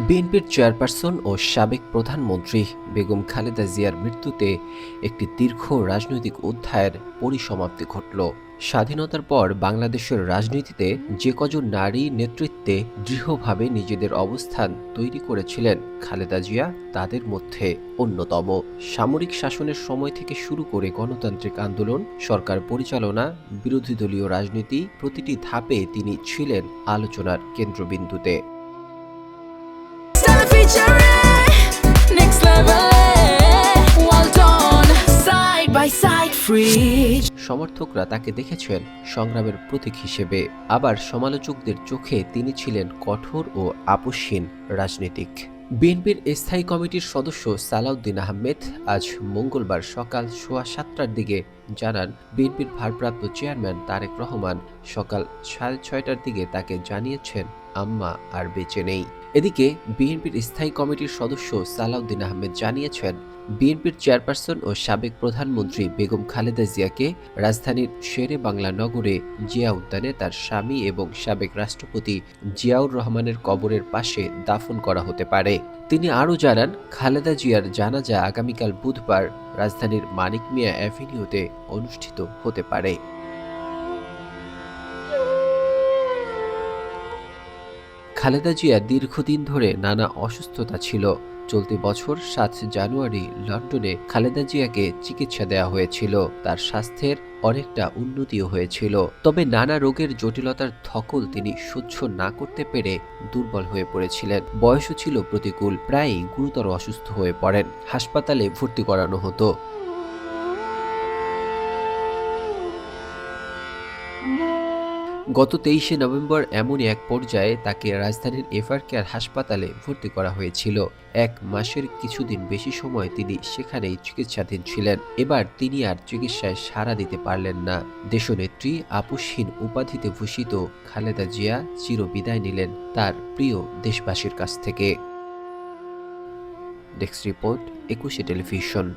বিএনপির চেয়ারপারসন ও সাবেক প্রধানমন্ত্রী বেগম খালেদা জিয়ার মৃত্যুতে একটি দীর্ঘ রাজনৈতিক অধ্যায়ের পরিসমাপ্তি ঘটল। স্বাধীনতার পর বাংলাদেশের রাজনীতিতে যে কজন নারী নেতৃত্বে দৃঢ়ভাবে নিজেদের অবস্থান তৈরি করেছিলেন, খালেদা জিয়া তাদের মধ্যে অন্যতম। সামরিক শাসনের সময় থেকে শুরু করে গণতান্ত্রিক আন্দোলন, সরকার পরিচালনা, বিরোধী দলীয় রাজনীতি, প্রতিটি ধাপে তিনি ছিলেন আলোচনার কেন্দ্রবিন্দুতে। সমর্থকরা তাকে দেখেছেন সংগ্রামের প্রতীক হিসেবে, আবার সমালোচকদের চোখে তিনি ছিলেন কঠোর ও আপোষহীন রাজনীতিক। বিএনপির স্থায়ী কমিটির সদস্য সালাউদ্দিন আহমেদ আজ মঙ্গলবার সকাল 7:15টার দিকে জানান, বিএনপির ভারপ্রাপ্ত চেয়ারম্যান তারেক রহমান সকাল 6:30টার দিকে তাকে জানিয়েছেন আম্মা আর বেঁচে নেই। এদিকে বিএনপির স্থায়ী কমিটির সদস্য সালাউদ্দিন আহমেদ জানিয়েছেন, বিএনপির চেয়ারপারসন ও সাবেক প্রধানমন্ত্রী বেগম খালেদা জিয়াকে রাজধানীর শেরে বাংলা নগরে জিয়া উদ্যানে তার স্বামী এবং সাবেক রাষ্ট্রপতি জিয়াউর রহমানের কবরের পাশে দাফন করা হতে পারে। তিনি আরও জানান, খালেদা জিয়ার জানাজা আগামীকাল বুধবার রাজধানীর মানিক মিয়া অ্যাভিনিউতে অনুষ্ঠিত হতে পারে। খালেদা জিয়ার দীর্ঘদিন ধরে নানা অসুস্থতা ছিল। চলতি বছর 7 জানুয়ারি লন্ডনে খালেদা জিয়াকে চিকিৎসা দেওয়া হয়েছিল। তার স্বাস্থ্যের অনেকটা উন্নতিও হয়েছিল, তবে নানা রোগের জটিলতার ধকল তিনি সহ্য না করতে পেরে দুর্বল হয়ে পড়েছিলেন। বয়সও ছিল প্রতিকূল, প্রায়ই গুরুতর অসুস্থ হয়ে পড়েন। হাসপাতালে ভর্তি করানো হতো। গত 23শে নভেম্বর এমনই এক পর্যায়ে তাকে রাজধানীর এফআর কেয়ার হাসপাতালে ভর্তি করা হয়েছিল। 1 মাসের কিছুদিন বেশি সময় তিনি সেখানেই চিকিৎসাধীন ছিলেন। এবার তিনি আর চিকিৎসায় সাড়া দিতে পারলেন না। দেশনেত্রী আপোষহীন উপাধিতে ভূষিত খালেদা জিয়া চিরবিদায় নিলেন তার প্রিয় দেশবাসীর কাছ থেকে। ডেস্ক রিপোর্ট, 21শে টেলিভিশন।